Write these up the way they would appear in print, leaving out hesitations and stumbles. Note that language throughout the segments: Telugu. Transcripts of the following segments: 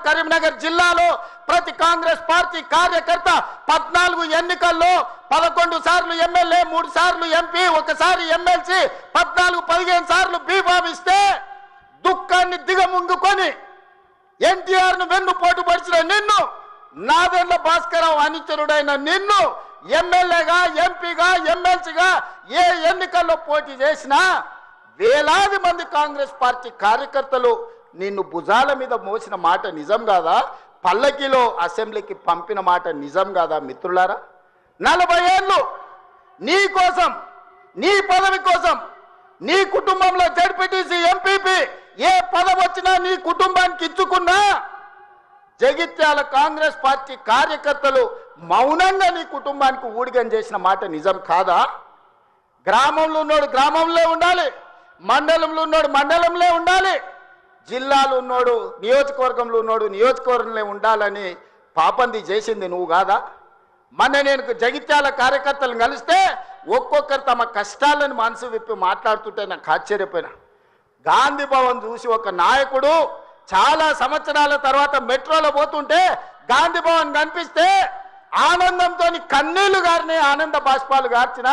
కరీంనగర్ జిల్లాలో ప్రతి కాంగ్రెస్ పార్టీ కార్యకర్త 14 ఎన్నికల్లో 11 సార్లు ఎమ్మెల్యే, 3 సార్లు ఎంపీ, 1 సారి ఎమ్మెల్సీ, 14-15 సార్లు బీఫామ్ ఇస్తే దుఃఖాన్ని దిగముంగుకొని ఎన్టీఆర్ ను వెన్నుపోటు పడిచిన నిన్ను, నాదెండ్ల భాస్కరరావు అనుచరుడైన నిన్ను ఎమ్మెల్యేగా, ఎంపీగా, ఎమ్మెల్సీగా ఏ ఎన్నికల్లో పోటీ చేసినా వేలాది మంది కాంగ్రెస్ పార్టీ కార్యకర్తలు నిన్ను భుజాల మీద మోసిన మాట నిజం కాదా? పల్లకిలో అసెంబ్లీకి పంపిన మాట నిజం కాదా? మిత్రులారా, 40 ఏళ్ళు నీ కోసం, నీ పదవి కోసం, నీ కుటుంబంలో జడ్పీటీసీ, ఎంపీపీ ఏ పదవి వచ్చినా నీ కుటుంబానికి ఇచ్చుకున్నా జగిత్యాల కాంగ్రెస్ పార్టీ కార్యకర్తలు మౌనంగా నీ కుటుంబానికి ఊడిగం చేసిన మాట నిజం కాదా? గ్రామంలో ఉన్నోడు గ్రామంలో ఉండాలి, మండలంలో ఉన్నోడు మండలంలో ఉండాలి, జిల్లాలో ఉన్నోడు నియోజకవర్గంలో ఉన్నోడు నియోజకవర్గంలో ఉండాలని పాపంది చేసింది నువ్వు కాదా? మొన్న నేను జగిత్యాల కార్యకర్తలను కలిస్తే ఒక్కొక్కరు తమ కష్టాలను మనసు విప్పి మాట్లాడుతుంటే నాకు ఆశ్చర్యపోయినా. గాంధీ భవన్ చూసి ఒక నాయకుడు చాలా సంవత్సరాల తర్వాత మెట్రోలో పోతుంటే గాంధీ భవన్ కనిపిస్తే ఆనందంతో కన్నీళ్లు గారిని, ఆనంద బాష్పాలు గార్చిన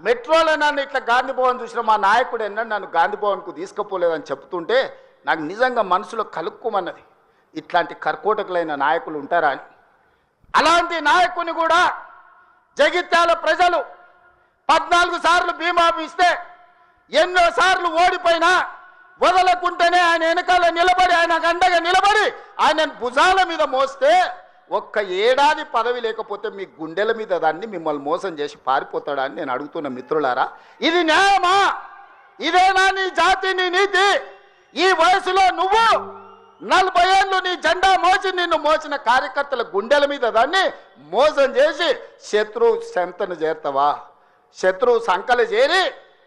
మెట్రోలో నన్ను ఇట్లా గాంధీ భవన్ చూసిన మా నాయకుడు ఎన్నడూ నన్ను గాంధీ భవన్కు తీసుకుపోలేదని చెప్తుంటే నాకు నిజంగా మనసులో కలుక్కుమన్నది. ఇట్లాంటి కర్కోటకులైన నాయకులు ఉంటారా అని. అలాంటి నాయకుని కూడా జగిత్యాల ప్రజలు 14 సార్లు బీమా ఇస్తే ఎన్నో సార్లు ఓడిపోయినా వదలకుంటేనే ఆయన వెనకాల నిలబడి, ఆయన అండగా నిలబడి ఆయన భుజాల మీద మోస్తే ఒక్క ఏడాది పదవి లేకపోతే మీ గుండెల మీద దాన్ని మిమ్మల్ని మోసం చేసి పారిపోతాడా అని నేను అడుగుతున్న మిత్రులారా, ఇది న్యాయమా? ఇదేనా నీ జాతి, నీ నీతి? ఈ వయసులో నువ్వు 40 ఏళ్ళు నీ జెండా మోసి నిన్ను మోసిన కార్యకర్తల గుండెల మీద దాన్ని మోసం చేసి శత్రువు సంతను చేరుతావా? శత్రువు సంకలు చేరి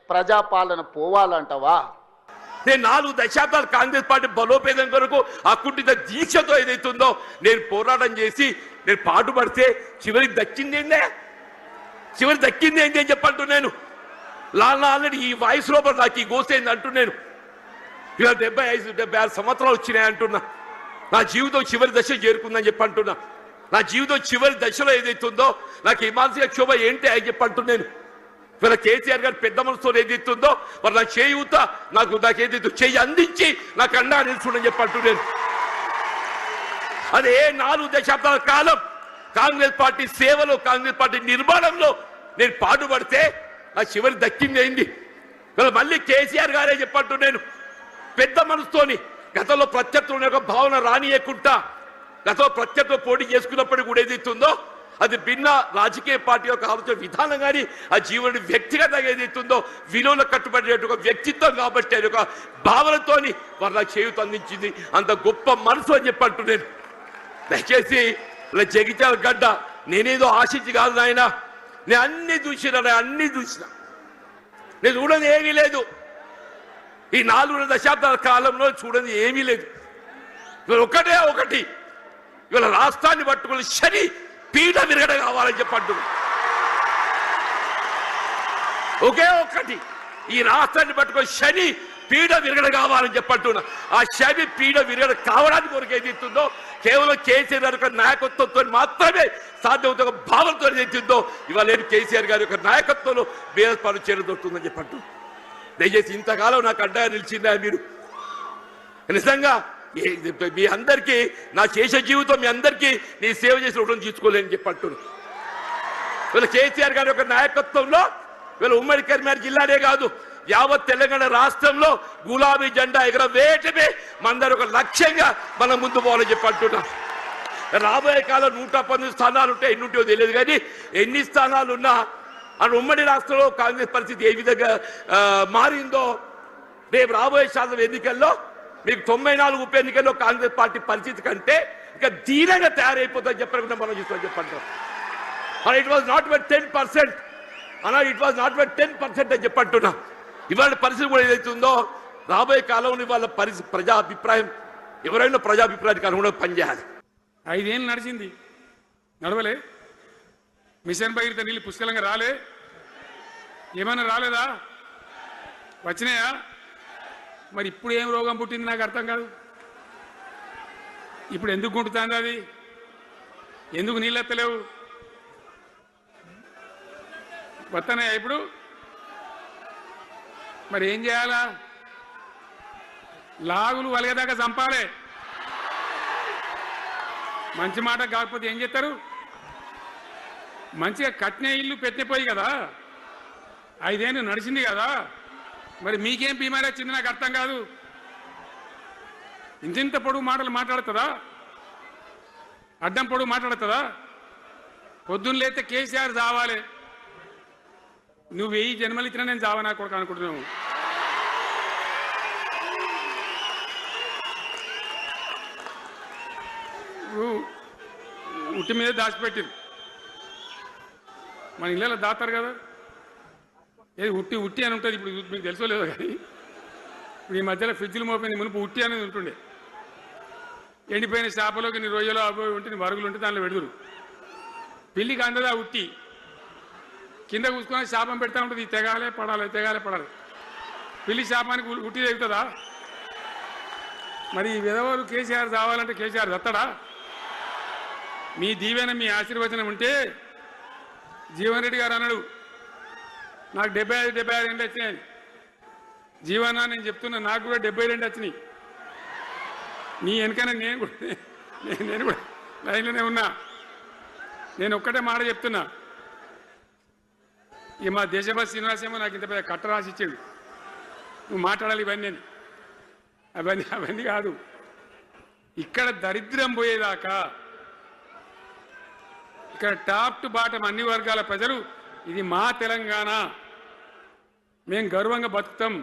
ప్రజాపాలన పోవాలంటవా? నేను 4 దశాబ్దాలు కాంగ్రెస్ పార్టీ బలోపేతం కొరకు అకుంఠిత దీక్షతో ఏదైతుందో నేను పోరాటం చేసి నేను పాటుపడితే చివరికి దక్కింది ఏంటి అని చెప్పంటూ నేను ఆల్రెడీ ఈ వయసు లోపల నాకు ఈ గోసేంది అంటూ నేను ఇలా 75-76 సంవత్సరాలు వచ్చినాయి అంటున్నా. నా జీవితం చివరి దశ చేరుకుందని చెప్పి అంటున్నా. నా జీవితం చివరి దశలో ఏదైతుందో నాకు ఈ మానసిక క్షోభ ఏంటి అని చెప్పి అంటూ నేను ఇవాళ కేసీఆర్ గారు పెద్ద మనసుతో ఏదైతుందో మరి నా చేయూత నాకు ఏదైతే చేయి అందించి నాకు అండా నిలుచుండని చెప్పంటూ నేను అదే 4 దశాబ్దాల కాలం కాంగ్రెస్ పార్టీ సేవలో, కాంగ్రెస్ పార్టీ నిర్మాణంలో నేను పాటుపడితే నా చివరి దక్కింది అయింది. ఇవాళ మళ్ళీ కేసీఆర్ గారే చెప్పంటూ నేను పెద్ద మనసుతోని గతంలో ప్రత్యర్థులు ఒక భావన రానియకుండా గతంలో ప్రత్యర్థులు పోటీ చేసుకున్నప్పటికీ కూడా ఏదైతుందో అది భిన్న రాజకీయ పార్టీ యొక్క ఆలోచన విధానం కానీ ఆ జీవన వ్యక్తిగతంగా ఏదైతుందో విలువలు కట్టుబడే ఒక వ్యక్తిత్వం కాబట్టి అది ఒక భావనతోని వారు నాకు చేయూత అందించింది. అంత గొప్ప మనసు అని చెప్పంటూ నేను దయచేసి ఇలా జగిత్యాల గడ్డ నేనేదో ఆశించి కాదు నాయన, నేను అన్ని చూసిన నేను చూడని ఏమీ లేదు. ఈ 4 దశాబ్దాల కాలంలో చూడని ఏమీ లేదు. ఇవాళ ఒకటి ఇవాళ రాష్ట్రాన్ని పట్టుకుని శని పీడ విరగడ కావాలని చెప్పంటు ఒకే ఒక్కటి ఈ రాష్ట్రాన్ని పట్టుకొని శని పీడ విరగడ కావాలని చెప్పంటున్నా. ఆ శని పీడ విరగడ కావడానికి కొరకు ఏదైతుందో కేవలం కేసీఆర్ గారి యొక్క నాయకత్వంతో మాత్రమే సాధ్యమవుతున్న భావనతో ఏదైతుందో ఇవాళ కేసీఆర్ గారి యొక్క నాయకత్వంలో బీఆర్ఎస్ పార్టీ చేరదొరుకుతుందని చెప్పంటు. దయచేసి ఇంతకాలం నాకు అండగా నిలిచిందా మీరు? నిజంగా మీ అందరికీ నా చేసే జీవితం మీ అందరికీ నీ సేవ చేసి రుణం తీర్చుకోలేని చెప్పంటున్నాను. వీళ్ళ కేసీఆర్ గారి యొక్క నాయకత్వంలో వీళ్ళ ఉమ్మడి కరీంనగర్ జిల్లానే కాదు యావత్ తెలంగాణ రాష్ట్రంలో గులాబీ జెండా ఎగరవేయటమే మనందరూ ఒక లక్ష్యంగా మనం ముందు పోవాలని చెప్పంటున్నాం. రాబోయే కాలం 119 స్థానాలు ఉంటాయి, ఎన్ని ఉంటాయో తెలియదు కానీ ఎన్ని స్థానాలు ఉన్నా అని ఉమ్మడి రాష్ట్రంలో కాంగ్రెస్ పరిస్థితి ఏ విధంగా మారిందో రేపు రాబోయే శాసన ఎన్నికల్లో మీకు 94 ఉప ఎన్నికల్లో కాంగ్రెస్ పార్టీ పరిస్థితి కంటే ఇంకా ధీరంగా తయారైపోతుందని చెప్పకుండా మనం చూస్తామని చెప్పంటాం. ఇట్ వాజ్ నాట్ బట్ 10% అలా ఇట్ వాజ్ నాట్ బట్ 10% అని చెప్పంటున్నా. ఇవాళ పరిస్థితి కూడా ఏదైతుందో రాబోయే కాలంలో ఇవాళ ప్రజా అభిప్రాయం ఎవరైనా ప్రజాభిప్రాయానికి అనుగుణంగా పనిచేయాలి. 5 ఏళ్ళు నడిచింది, నడవలే. మిషన్ భగీరథ నీళ్ళు పుష్కలంగా రాలే, ఏమైనా రాలేదా? వచ్చినాయా? మరి ఇప్పుడు ఏం రోగం పుట్టింది నాకు అర్థం కాదు. ఇప్పుడు ఎందుకు గుంటుతుంది అది? ఎందుకు నీళ్ళు ఎత్తలేవు? వస్తున్నాయా ఇప్పుడు? మరి ఏం చేయాలా? లాగులు వలిగేదాకా చంపాలి. మంచి మాట కాకపోతే ఏం చేస్తారు? మంచిగా కట్టిన ఇల్లు పెట్టిపోయి కదా, 5 ఏళ్ళు నడిచింది కదా, మరి మీకేం బీమారీ వచ్చింది నాకు అర్థం కాదు. ఇంత పొడుగు మాటలు మాట్లాడుతుందా? అడ్డం పొడుగు మాట్లాడుతుందా? పొద్దున్న లేతే కేసీఆర్ చావాలి, నువ్వు 1000 జన్మలు ఇచ్చినా నేను చావనా కొడుకు అనుకుంటున్నావు. ఉట్టి మీద దాచిపెట్టింది, మన ఇళ్ళలో దాతారు కదా, ఏది ఉట్టి ఉట్టి అని ఉంటుంది. ఇప్పుడు మీకు తెలుసో లేదో కానీ ఇప్పుడు ఈ మధ్యలో ఫ్రిడ్జ్లు మోపింది, మునుపు ఉట్టి అనేది ఉంటుండే. ఎండిపోయిన చేపలోకి నీ రొయ్యలో అవి ఉంటే నీ వరుగులు ఉంటే దానిలో పెడుదురు. పిల్లికి అందదా ఉట్టి, కింద కూసుకొని శాపం పెడతా ఉంటుంది, తెగాలే పడాలి తెగాలే పడాలి. పిల్లి శాపానికి ఉట్టి తెగుతుందా? మరి ఈ విధవారు కేసీఆర్ చావాలంటే కేసీఆర్ దత్తడా? మీ దీవెన మీ ఆశీర్వచనం ఉంటే జీవన్ రెడ్డి గారు అన్నాడు, నాకు 75 ఏళ్ళు వచ్చినాయి. జీవన నేను చెప్తున్నా, నాకు కూడా 72 వచ్చినాయి. నీ వెనకనే నేను కూడా లైన్లోనే ఉన్నా. నేను ఒక్కటే మాట చెప్తున్నా, ఇక మా దేశభక్తి శ్రీనివాసేమో నాకు ఇంత పెద్ద కట్ట రాసి ఇచ్చాడు, నువ్వు మాట్లాడాలి ఇవన్నీ. అవన్నీ కాదు, ఇక్కడ దరిద్రం పోయేదాకా, ఇక్కడ టాప్ టు బాటం అన్ని వర్గాల ప్రజలు ఇది మా తెలంగాణ, మేము గర్వంగా బతుకుతాం.